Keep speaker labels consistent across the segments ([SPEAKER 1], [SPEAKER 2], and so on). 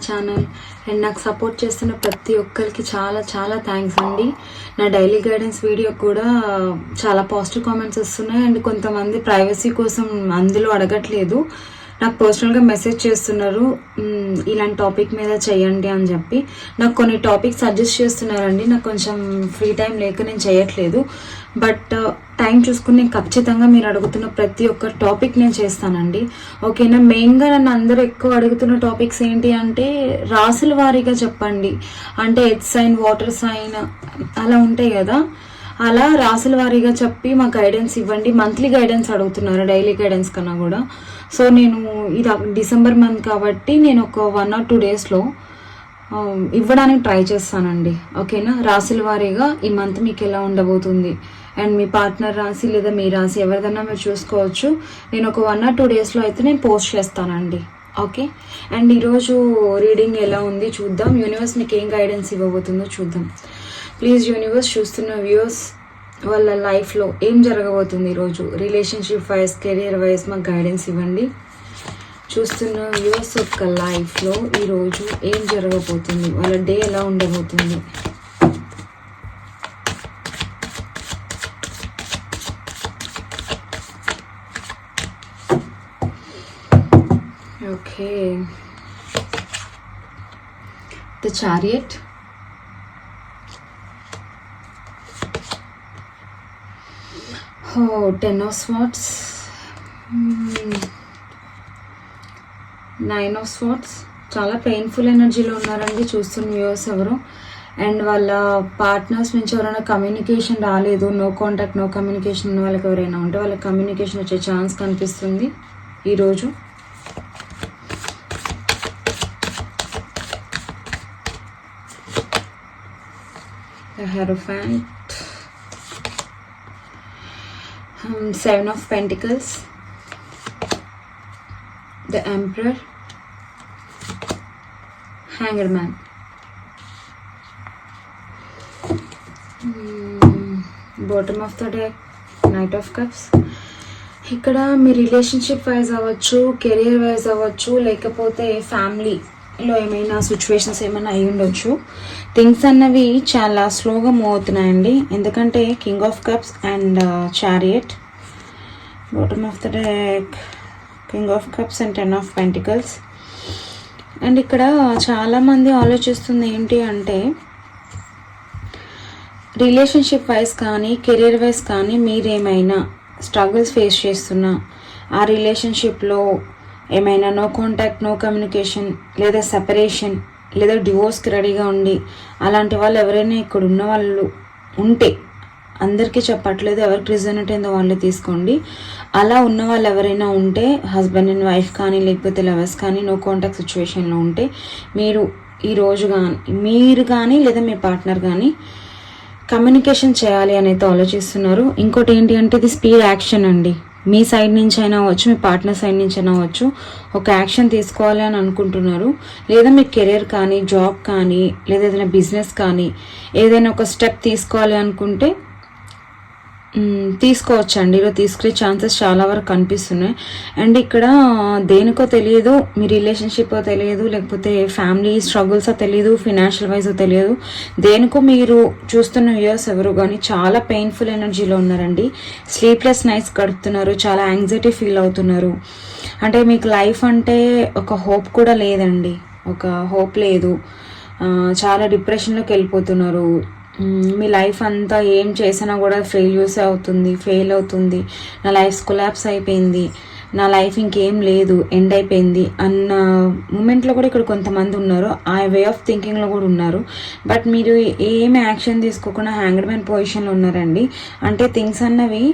[SPEAKER 1] Channel and నాకు support చేస్తున్న ప్రతి ఒక్కరికి చాలా చాలా థ్యాంక్స్ అండి. నా డైలీ గైడెన్స్ వీడియో కూడా చాలా పాజిటివ్ కామెంట్స్ వస్తున్నాయి అండ్ కొంతమంది ప్రైవసీ కోసం అందులో అడగట్లేదు, నాకు పర్సనల్గా మెసేజ్ చేస్తున్నారు ఇలాంటి టాపిక్ మీద చేయండి అని చెప్పి. నాకు కొన్ని టాపిక్ సజెస్ట్ చేస్తున్నారండి. నాకు కొంచెం ఫ్రీ టైం లేక నేను చేయట్లేదు, బట్ టైం చూసుకుని నేను ఖచ్చితంగా మీరు అడుగుతున్న ప్రతి ఒక్క టాపిక్ నేను చేస్తానండి. ఓకేనా? మెయిన్గా నన్ను అందరూ ఎక్కువ అడుగుతున్న టాపిక్స్ ఏంటి అంటే రాసుల వారీగా చెప్పండి, అంటే ఎర్త్ సైన్, వాటర్ సైన్ అలా ఉంటాయి కదా, అలా రాసుల వారీగా చెప్పి మా గైడెన్స్ ఇవ్వండి. మంత్లీ గైడెన్స్ అడుగుతున్నారు డైలీ గైడెన్స్ కన్నా కూడా. సో నేను ఇది డిసెంబర్ మంత్ కాబట్టి నేను ఒక 1 or 2 డేస్లో ఇవ్వడానికి ట్రై చేస్తానండి. ఓకేనా? రాసుల వారీగా ఈ మంత్ మీకు ఎలా ఉండబోతుంది అండ్ మీ పార్ట్నర్ రాసి లేదా మీ రాసి ఎవరిదన్నా మీరు చూసుకోవచ్చు. నేను ఒక 1 or 2 డేస్లో అయితే నేను పోస్ట్ చేస్తానండి. ఓకే? అండ్ ఈరోజు రీడింగ్ ఎలా ఉంది చూద్దాం. యూనివర్స్ మీకు ఏం గైడెన్స్ ఇవ్వబోతుందో చూద్దాం. ప్లీజ్ యూనివర్స్, చూస్తున్న వ్యూవర్స్ వాళ్ళ లైఫ్లో ఏం జరగబోతుంది ఈరోజు, రిలేషన్షిప్ వైజ్, కెరియర్ వైజ్ మాకు గైడెన్స్ ఇవ్వండి. చూస్తున్న వ్యూవర్స్ యొక్క లైఫ్లో ఈరోజు ఏం జరగబోతుంది, వాళ్ళ డే ఎలా ఉండబోతుంది. Okay, the chariot, Ten of Swords, 9 of Swords. చాలా పెయిన్ఫుల్ ఎనర్జీలో ఉన్నారండి చూస్తున్న వ్యూవర్స్ ఎవరు. అండ్ వాళ్ళ పార్ట్నర్స్ నుంచి ఎవరైనా కమ్యూనికేషన్ రాలేదు, నో కాంటాక్ట్, నో కమ్యూనికేషన్ ఉన్న వాళ్ళకి ఎవరైనా ఉంటే వాళ్ళకి కమ్యూనికేషన్ వచ్చే ఛాన్స్ కనిపిస్తుంది ఈరోజు. హెరోఫాంట్, 7 of Pentacles, the Emperor, Hanged Man, bottom of the deck, Knight of Cups. ఇక్కడ మీ రిలేషన్షిప్ వైజ్ అవ్వచ్చు, కెరియర్ వైజ్ అవ్వచ్చు, లేకపోతే ఫ్యామిలీలో ఏమైనా సిచ్యువేషన్స్ ఏమైనా అయి ఉండొచ్చు. థింగ్స్ అన్నవి చాలా స్లోగా మూవ్ అవుతున్నాయండి, ఎందుకంటే king of cups and chariot, bottom of the deck, king of cups and 10 of Pentacles. And ఇక్కడ చాలామంది ఆలోచిస్తుంది ఏంటి అంటే రిలేషన్షిప్ వైజ్ కానీ కెరీర్ వైజ్ కానీ మీరేమైనా స్ట్రగుల్స్ ఫేస్ చేస్తున్నా, ఆ రిలేషన్షిప్లో ఏమైనా నో కాంటాక్ట్, నో కమ్యూనికేషన్, లేదా సెపరేషన్, లేదా డివోర్స్కి రెడీగా ఉండి అలాంటి వాళ్ళు ఎవరైనా ఇక్కడ ఉన్న వాళ్ళు ఉంటే, అందరికీ చెప్పట్లేదు, ఎవరికి రిజనెంట్ అయిందో వాళ్ళే తీసుకోండి. అలా ఉన్న వాళ్ళు ఎవరైనా ఉంటే, హస్బెండ్ అండ్ వైఫ్ కానీ లేకపోతే లవర్స్ కానీ నో కాంటాక్ట్ సిచ్యువేషన్లో ఉంటే, మీరు ఈరోజు మీరు కానీ లేదా మీ పార్ట్నర్ కానీ కమ్యూనికేషన్ చేయాలి అని అయితే ఆలోచిస్తున్నారు. ఇంకోటి ఏంటి అంటే ఇది స్పీడ్ యాక్షన్ అండి. మీ సైడ్ నుంచి అయినా అవ్వచ్చు, మీ పార్ట్నర్ సైడ్ నుంచి అయినా అవ్వచ్చు, ఒక యాక్షన్ తీసుకోవాలి అని అనుకుంటున్నారు. లేదా మీ కెరీర్ కానీ, జాబ్ కానీ, లేదా ఏదైనా బిజినెస్ కానీ ఏదైనా ఒక స్టెప్ తీసుకోవాలి అనుకుంటే తీసుకోవచ్చండి. ఇలా తీసుకునే ఛాన్సెస్ చాలా వరకు కనిపిస్తున్నాయి. అండ్ ఇక్కడ దేనికో తెలియదు, మీ రిలేషన్షిప్ తెలియదు, లేకపోతే ఫ్యామిలీ స్ట్రగుల్సో తెలియదు, ఫినాన్షియల్ వైజో తెలియదు, దేనికో మీరు చూస్తున్న వ్యూవర్స్ ఎవరు కానీ చాలా పెయిన్ఫుల్ ఎనర్జీలో ఉన్నారండి. స్లీప్లెస్ నైట్స్ గడుపుతున్నారు, చాలా యాంగ్జైటీ ఫీల్ అవుతున్నారు. అంటే మీకు లైఫ్ అంటే ఒక హోప్ కూడా లేదండి, ఒక హోప్ లేదు, చాలా డిప్రెషన్లోకి వెళ్ళిపోతున్నారు. మీ లైఫ్ అంతా ఏం చేసినా కూడా ఫెయిల్ అవుతుంది, నా లైఫ్ కొలాప్స్ అయిపోయింది, నా లైఫ్ ఇంకేం లేదు, ఎండ్ అయిపోయింది అన్న మూమెంట్లో కూడా ఇక్కడ కొంతమంది ఉన్నారు. ఆ వే ఆఫ్ థింకింగ్లో కూడా ఉన్నారు. బట్ మీరు ఏమి యాక్షన్ తీసుకోకుండా హ్యాంగ్డ్ మ్యాన్ పొజిషన్లో ఉన్నారండి. అంటే థింగ్స్ అన్నవి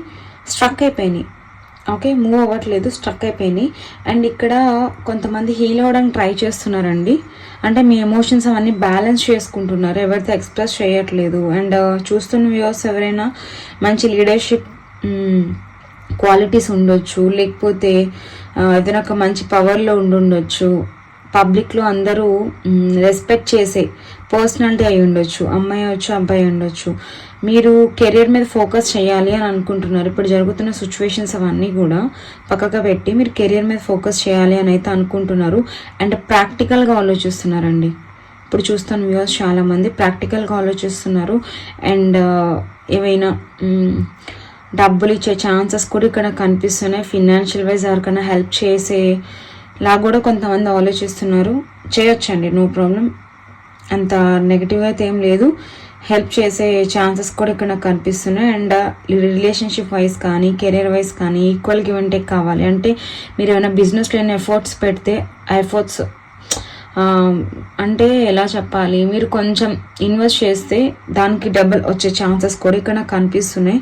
[SPEAKER 1] స్ట్రక్ అయిపోయినాయి. ఓకే, మూవ్ అవ్వట్లేదు, స్ట్రక్ అయిపోయినాయి. అండ్ ఇక్కడ కొంతమంది హీల్ అవ్వడానికి ట్రై చేస్తున్నారండి. అంటే మీ ఎమోషన్స్ అవన్నీ బ్యాలెన్స్ చేసుకుంటున్నారు, ఎవరితో ఎక్స్ప్రెస్ చేయట్లేదు. అండ్ చూస్తున్న వ్యూవర్స్ ఎవరైనా మంచి లీడర్షిప్ క్వాలిటీస్ ఉండొచ్చు, లేకపోతే ఏదైనా ఒక మంచి పవర్లో ఉండుండొచ్చు, పబ్లిక్లో అందరూ రెస్పెక్ట్ చేసే పర్సనాలిటీ అయి ఉండొచ్చు, అమ్మాయి అవ్వచ్చు, అబ్బాయి ఉండొచ్చు. మీరు కెరియర్ మీద ఫోకస్ చేయాలి అని అనుకుంటున్నారు. ఇప్పుడు జరుగుతున్న సిచ్యువేషన్స్ అవన్నీ కూడా పక్కగా పెట్టి మీరు కెరియర్ మీద ఫోకస్ చేయాలి అని అయితే అనుకుంటున్నారు. అండ్ ప్రాక్టికల్గా ఆలోచిస్తున్నారండి. ఇప్పుడు చూస్తున్న వ్యూవర్స్ చాలామంది ప్రాక్టికల్గా ఆలోచిస్తున్నారు. అండ్ ఏవైనా డబ్బులు ఇచ్చే ఛాన్సెస్ కూడా ఇక్కడ కనిపిస్తున్నాయి. ఫినాన్షియల్ వైజ్ ఎవరికైనా హెల్ప్ చేసేలా కూడా కొంతమంది ఆలోచిస్తున్నారు. చేయొచ్చండి, నో ప్రాబ్లం. అంత నెగిటివ్గా అయితే ఏం లేదు. హెల్ప్ చేసే ఛాన్సెస్ కూడా ఇక్కడ నాకు కనిపిస్తున్నాయి. అండ్ రిలేషన్షిప్ వైజ్ కానీ కెరీర్ వైజ్ కానీ ఈక్వల్ గివ్ అండ్ టేక్ కావాలి అంటే మీరు ఏమైనా బిజినెస్లో ఏమైనా ఎఫర్ట్స్ పెడితే ఆ ఎఫర్ట్స్ అంటే ఎలా చెప్పాలి, మీరు కొంచెం ఇన్వెస్ట్ చేస్తే దానికి డబుల్ వచ్చే ఛాన్సెస్ కూడా ఇక్కడ నాకు కనిపిస్తున్నాయి.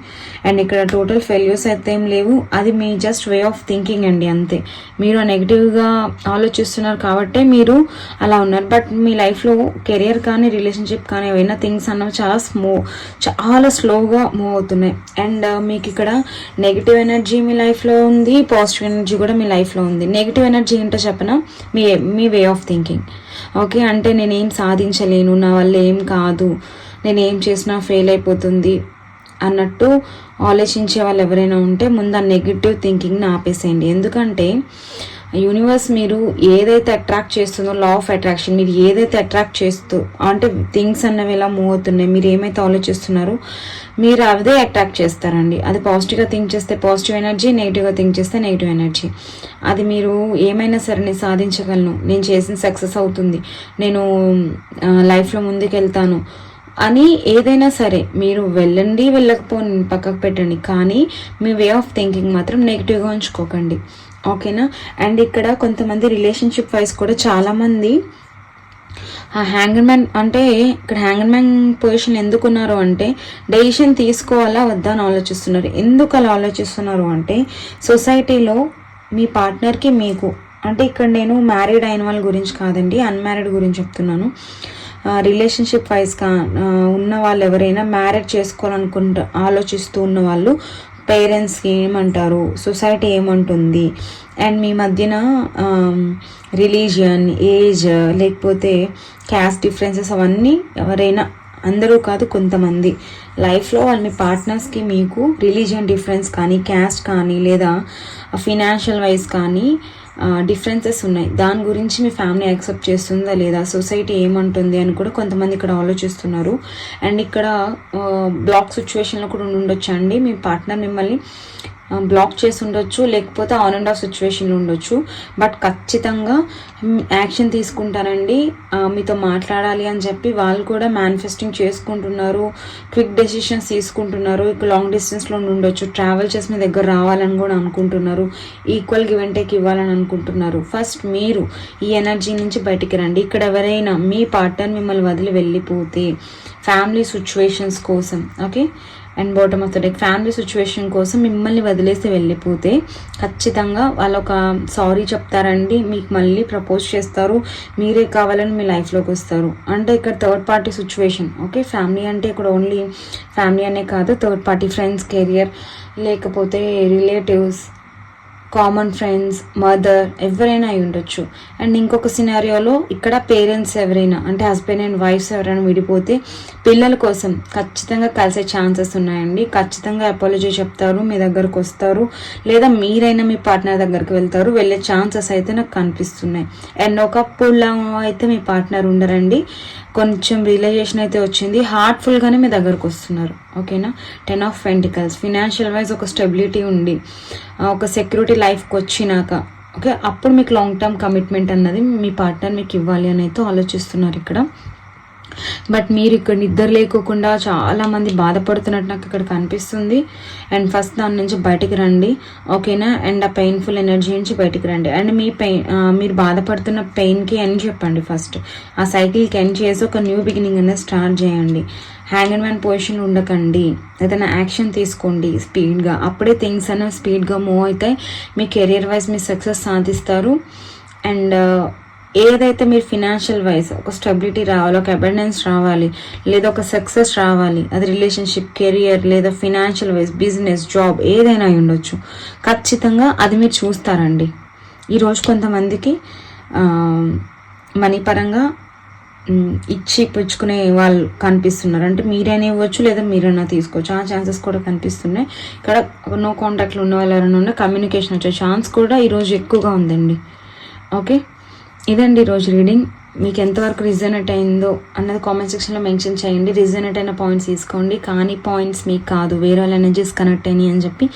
[SPEAKER 1] అండ్ ఇక్కడ టోటల్ ఫెయిల్యూర్స్ అయితే ఏం లేవు. అది మీ జస్ట్ వే ఆఫ్ థింకింగ్ అండి, అంతే. మీరు నెగిటివ్గా ఆలోచిస్తున్నారు కాబట్టే మీరు అలా ఉన్నారు. బట్ మీ లైఫ్లో కెరియర్ కానీ రిలేషన్షిప్ కానీ ఏవైనా థింగ్స్ అన్నవి చాలా స్లోగా మూవ్ అవుతున్నాయి. అండ్ మీకు ఇక్కడ నెగిటివ్ ఎనర్జీ మీ లైఫ్లో ఉంది, పాజిటివ్ ఎనర్జీ కూడా మీ లైఫ్లో ఉంది. నెగిటివ్ ఎనర్జీ ఏంటో చెప్పనా, మీ వే ఆఫ్ థింకింగ్. ఓకే, అంటే నేనేం సాధించలేను, నా వల్ల ఏం కాదు, నేను ఏం చేసినా ఫెయిల్ అయిపోతుంది అన్నట్టు ఆలోచించే వాళ్ళు ఎవరైనా ఉంటే ముందు ఆ నెగిటివ్ థింకింగ్ని ఆపేసేయండి. ఎందుకంటే యూనివర్స్ మీరు ఏదైతే అట్రాక్ట్ చేస్తుందో, లా ఆఫ్ అట్రాక్షన్, మీరు ఏదైతే అట్రాక్ట్ చేస్తూ అంటే థింగ్స్ అన్నవి ఎలా మూవ్ అవుతున్నాయి, మీరు ఏమైతే ఆలోచిస్తున్నారో మీరు అదే అట్రాక్ట్ చేస్తారండి. అది పాజిటివ్గా థింక్ చేస్తే పాజిటివ్ ఎనర్జీ, నెగిటివ్గా థింక్ చేస్తే నెగిటివ్ ఎనర్జీ. అది మీరు ఏమైనా సరే నేను సాధించగలను, నేను చేసిన సక్సెస్ అవుతుంది, నేను లైఫ్లో ముందుకెళ్తాను అని ఏదైనా సరే మీరు వెళ్ళండి, వెళ్ళకపోండి పక్కకు పెట్టండి. కానీ మీ వే ఆఫ్ థింకింగ్ మాత్రం నెగిటివ్గా ఉంచుకోకండి. ఓకేనా. అండ్ ఇక్కడ కొంతమంది రిలేషన్షిప్ వైజ్ కూడా చాలామంది హ్యాంగర్ మ్యాన్ అంటే ఇక్కడ హ్యాంగర్ మ్యాన్ పొజిషన్ ఎందుకున్నారు అంటే డెసిషన్ తీసుకోవాలా వద్దా అని ఆలోచిస్తున్నారు. ఎందుకు అలా ఆలోచిస్తున్నారు అంటే సొసైటీలో మీ పార్ట్నర్కి మీకు అంటే ఇక్కడ నేను మ్యారీడ్ అయిన వాళ్ళ గురించి కాదండి, అన్మ్యారీడ్ గురించి చెప్తున్నాను. రిలేషన్షిప్ వైజ్గా ఉన్న వాళ్ళు ఎవరైనా మ్యారేజ్ ఆలోచిస్తూ ఉన్న వాళ్ళు పేరెంట్స్కి ఏమంటారు, సొసైటీ ఏమంటుంది, అండ్ మీ మధ్యన రిలీజియన్, ఏజ్, లేకపోతే క్యాస్ట్ డిఫరెన్సెస్ అవన్నీ ఎవరైనా, అందరూ కాదు కొంతమంది లైఫ్లో వాళ్ళు మీ పార్ట్నర్స్కి మీకు రిలీజియన్ డిఫరెన్స్ కానీ, క్యాస్ట్ కానీ, లేదా ఫినాన్షియల్ వైజ్ కానీ డిఫరెన్సెస్ ఉన్నాయి. దాని గురించి మీ ఫ్యామిలీ యాక్సెప్ట్ చేస్తుందా లేదా, సొసైటీ ఏమంటుంది అని కూడా కొంతమంది ఇక్కడ ఆలోచిస్తున్నారు. అండ్ ఇక్కడ బ్లాక్ సిచ్యువేషన్లో కూడా ఉండొచ్చు అండి. మీ పార్ట్నర్ మిమ్మల్ని బ్లాక్ చేసి ఉండొచ్చు, లేకపోతే ఆన్ అండ్ ఆఫ్ సిచ్యువేషన్లో ఉండొచ్చు. బట్ ఖచ్చితంగా యాక్షన్ తీసుకుంటారండి. మీతో మాట్లాడాలి అని చెప్పి వాళ్ళు కూడా మేనిఫెస్టింగ్ చేసుకుంటున్నారు, క్విక్ డెసిషన్స్ తీసుకుంటున్నారు. ఇక లాంగ్ డిస్టెన్స్లో ఉండొచ్చు, ట్రావెల్ చేసి మీ దగ్గర రావాలని కూడా అనుకుంటున్నారు, ఈక్వల్ గివ్ అండ్ టేక్ ఇవ్వాలని అనుకుంటున్నారు. ఫస్ట్ మీరు ఈ ఎనర్జీ నుంచి బయటికి రండి. ఇక్కడ ఎవరైనా మీ పార్ట్నర్ మిమ్మల్ని వదిలి వెళ్ళిపోతే ఫ్యామిలీ సిచ్యువేషన్స్ కోసం, okay, and bottom of the deck family situation కోసం మిమ్మల్ని వదిలేసి వెళ్ళిపోతే ఖచ్చితంగా వాళ్ళు ఒక సారీ చెప్తారండి, మీకు మళ్ళీ ప్రపోజ్ చేస్తారు, మీరే కావాలని మీ లైఫ్లోకి వస్తారు. అంటే ఇక్కడ third party situation, okay. Family అంటే ఇక్కడ ఓన్లీ ఫ్యామిలీ అనే కాదు, థర్డ్ పార్టీ ఫ్రెండ్స్, కెరియర్, లేకపోతే రిలేటివ్స్, కామన్ ఫ్రెండ్స్, మదర్, ఎవరైనా అయి ఉండొచ్చు. అండ్ ఇంకొక సినారియోలో ఇక్కడ పేరెంట్స్ ఎవరైనా అంటే హస్బెండ్ అండ్ వైఫ్స్ ఎవరైనా విడిపోతే పిల్లల కోసం ఖచ్చితంగా కలిసే ఛాన్సెస్ ఉన్నాయండి. ఖచ్చితంగా అపాలజీ చెప్తారు, మీ దగ్గరకు వస్తారు, లేదా మీరైనా మీ పార్ట్నర్ దగ్గరికి వెళ్తారు, వెళ్ళే ఛాన్సెస్ అయితే నాకు కనిపిస్తున్నాయి. అండ్ ఒకప్పుడులా అయితే మీ పార్ట్నర్ ఉండరండి, కొంచెం రియలైజేషన్ అయితే వచ్చింది, హార్ట్ఫుల్గానే మీ దగ్గరకు వస్తున్నారు, ఓకేనా. 10 ఆఫ్ పెంటికల్స్, ఫినాన్షియల్ వైజ్ ఒక స్టెబిలిటీ ఉండి ఒక సెక్యూరిటీ లైఫ్కి వచ్చినాక, ఓకే, అప్పుడు మీకు లాంగ్ టర్మ్ కమిట్మెంట్ అన్నది మీ పార్ట్నర్ మీకు ఇవ్వాలి అని అయితే ఆలోచిస్తున్నారు ఇక్కడ. బట్ మీరు ఇక్కడ నిద్ర లేకోకుండా చాలామంది బాధపడుతున్నట్టు నాకు ఇక్కడ కనిపిస్తుంది. అండ్ ఫస్ట్ దాని నుంచి బయటికి రండి, ఓకేనా. అండ్ ఆ పెయిన్ఫుల్ ఎనర్జీ నుంచి బయటికి రండి. అండ్ మీరు బాధపడుతున్న పెయిన్కి ఎండ్ చెప్పండి. ఫస్ట్ ఆ సైకిల్కి ఎండ్ చేసి ఒక న్యూ బిగినింగ్ అనేది స్టార్ట్ చేయండి. హ్యాంగర్ మ్యాన్ పొజిషన్ ఉండకండి, ఏదైనా యాక్షన్ తీసుకోండి స్పీడ్గా. అప్పుడే థింగ్స్ అనేవి స్పీడ్గా మూవ్ అవుతాయి, మీ కెరియర్ వైజ్ మీ సక్సెస్ సాధిస్తారు. అండ్ ఏదైతే మీరు ఫినాన్షియల్ వైజ్ ఒక స్టెబిలిటీ రావాలి, ఒక అబండెన్స్ రావాలి, లేదా ఒక సక్సెస్ రావాలి, అది రిలేషన్షిప్, కెరియర్, లేదా ఫినాన్షియల్ వైజ్, బిజినెస్, జాబ్, ఏదైనా ఉండొచ్చు, ఖచ్చితంగా అది మీరు చూస్తారండి. ఈరోజు కొంతమందికి మనీ పరంగా ఇచ్చి పుచ్చుకునే వాళ్ళు కనిపిస్తున్నారు. అంటే మీరైనా ఇవ్వచ్చు లేదా మీరైనా తీసుకోవచ్చు, ఆ ఛాన్సెస్ కూడా కనిపిస్తున్నాయి. ఇక్కడ నో కాంటాక్ట్లో ఉన్న వాళ్ళు ఎవరైనా ఉన్న కమ్యూనికేషన్ వచ్చే ఛాన్స్ కూడా ఈరోజు ఎక్కువగా ఉందండి. ఓకే, ఇదండి ఈరోజు రీడింగ్. మీకు ఎంతవరకు రిజనేట్ అయిందో అన్నది కామెంట్ సెక్షన్లో మెన్షన్ చేయండి. రిజనేట్ అయిన పాయింట్స్ తీసుకోండి, కానీ పాయింట్స్ మీకు కాదు, వేరే వాళ్ళ ఎనర్జీస్ కనెక్ట్ అయినాయి అని చెప్పి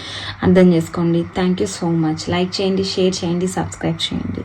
[SPEAKER 1] అర్థం చేసుకోండి. Thank you so much. Like చేయండి, షేర్ చేయండి, సబ్స్క్రైబ్ చేయండి.